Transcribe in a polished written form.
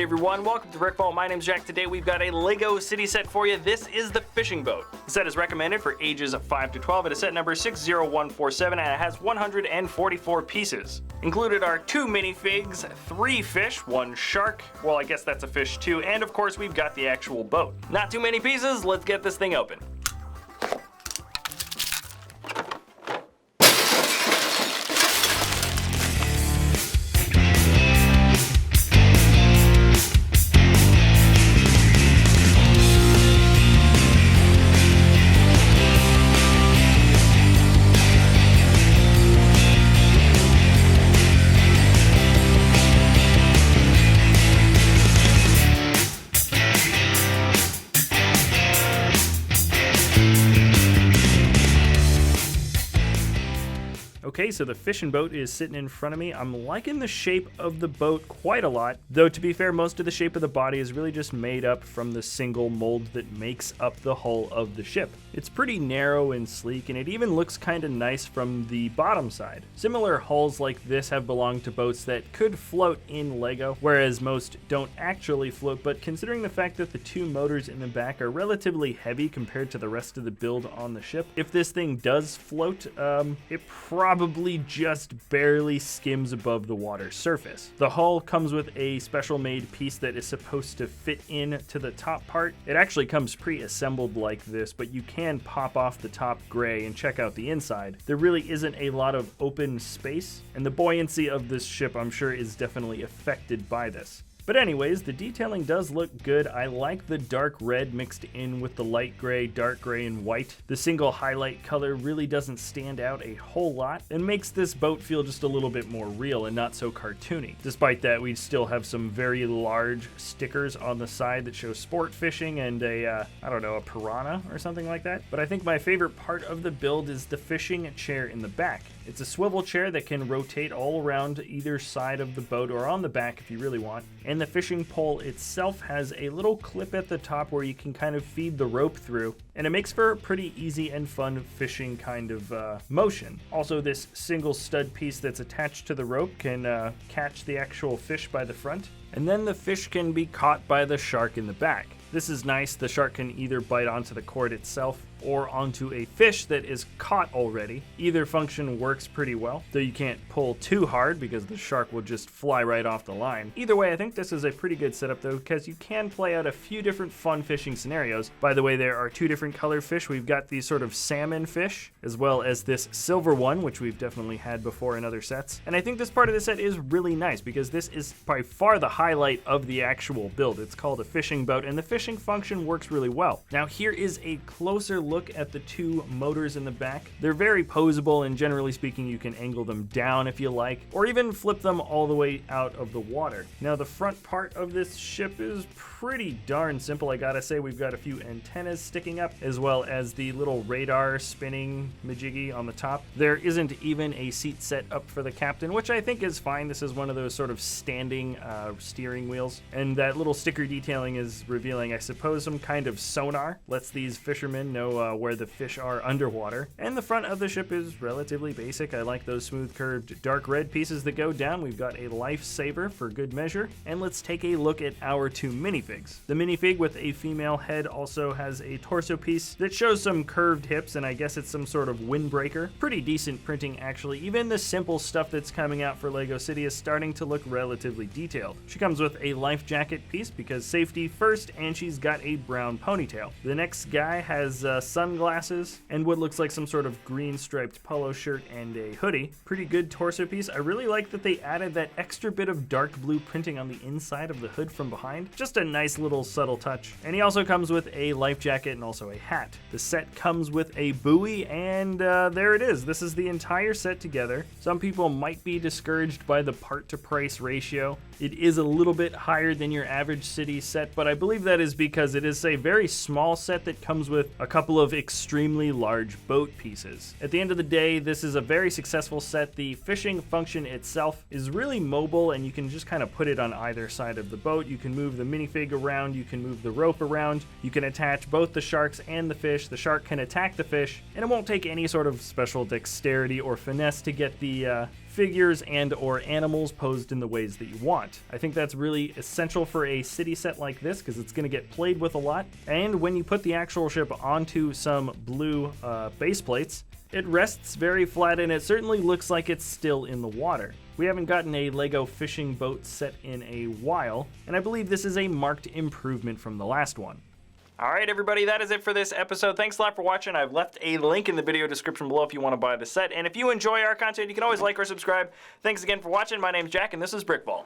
everyone, welcome to BrickVault. My name's Jack. Today we've got a LEGO City set for you. This is the fishing boat. The set is recommended for ages of 5 to 12. It is set number 60147 and it has 144 pieces. Included are 2 minifigs, 3 fish, 1 shark, well I guess that's a fish too, and of course we've got the actual boat. Not too many pieces, let's get this thing open. Okay, so the fishing boat is sitting in front of me. I'm liking the shape of the boat quite a lot, though to be fair, most of the shape of the body is really just made up from the single mold that makes up the hull of the ship. It's pretty narrow and sleek, and it even looks kind of nice from the bottom side. Similar hulls like this have belonged to boats that could float in LEGO, whereas most don't actually float, but considering the fact that the 2 motors in the back are relatively heavy compared to the rest of the build on the ship, if this thing does float, it probably just barely skims above the water surface. The hull comes with a special made piece that is supposed to fit in to the top part. It actually comes pre-assembled like this, but you can pop off the top gray and check out the inside. There really isn't a lot of open space, and the buoyancy of this ship I'm sure is definitely affected by this. But anyways, the detailing does look good. I like the dark red mixed in with the light gray, dark gray, and white. The single highlight color really doesn't stand out a whole lot and makes this boat feel just a little bit more real and not so cartoony. Despite that, we still have some very large stickers on the side that show sport fishing and a piranha or something like that. But I think my favorite part of the build is the fishing chair in the back. It's a swivel chair that can rotate all around either side of the boat or on the back if you really want. And the fishing pole itself has a little clip at the top where you can kind of feed the rope through, and it makes for a pretty easy and fun fishing kind of motion. Also, this single stud piece that's attached to the rope can catch the actual fish by the front, and then the fish can be caught by the shark in the back. This is nice. The shark can either bite onto the cord itself or onto a fish that is caught already. Either function works pretty well, though you can't pull too hard because the shark will just fly right off the line. Either way, I think this is a pretty good setup though, because you can play out a few different fun fishing scenarios. By the way, there are 2 different color fish. We've got these sort of salmon fish, as well as this silver one, which we've definitely had before in other sets. And I think this part of the set is really nice because this is by far the highlight of the actual build. It's called a fishing boat, and the fishing function works really well. Now here is a closer look at the 2 motors in the back. They're very poseable, and generally speaking you can angle them down if you like, or even flip them all the way out of the water. Now the front part of this ship is pretty darn simple, I gotta say. We've got a few antennas sticking up, as well as the little radar spinning majiggy on the top. There isn't even a seat set up for the captain, which I think is fine. This is one of those sort of standing steering wheels, and that little sticker detailing is revealing, I suppose, some kind of sonar. Lets these fishermen know where the fish are underwater. And the front of the ship is relatively basic. I like those smooth curved dark red pieces that go down. We've got a lifesaver for good measure. And let's take a look at our 2 minifigs. The minifig with a female head also has a torso piece that shows some curved hips, and I guess it's some sort of windbreaker. Pretty decent printing actually. Even the simple stuff that's coming out for LEGO City is starting to look relatively detailed. She comes with a life jacket piece because safety first, and she's got a brown ponytail. The next guy has sunglasses and what looks like some sort of green striped polo shirt and a hoodie. Pretty good torso piece. I really like that they added that extra bit of dark blue printing on the inside of the hood from behind. Just a nice little subtle touch. And he also comes with a life jacket and also a hat. The set comes with a buoy, and there it is. This is the entire set together. Some people might be discouraged by the part to price ratio. It is a little bit higher than your average city set, but I believe that is because it is a very small set that comes with a couple of extremely large boat pieces. At the end of the day, this is a very successful set. The fishing function itself is really mobile, and you can just kind of put it on either side of the boat. You can move the minifig around, you can move the rope around, you can attach both the sharks and the fish. The shark can attack the fish, and it won't take any sort of special dexterity or finesse to get the figures and or animals posed in the ways that you want. I think that's really essential for a city set like this because it's going to get played with a lot. And when you put the actual ship onto some blue base plates, it rests very flat and it certainly looks like it's still in the water. We haven't gotten a Lego fishing boat set in a while, and I believe this is a marked improvement from the last one. All right, everybody, that is it for this episode. Thanks a lot for watching. I've left a link in the video description below if you want to buy the set. And if you enjoy our content, you can always like or subscribe. Thanks again for watching. My name's Jack, and this is BrickVault.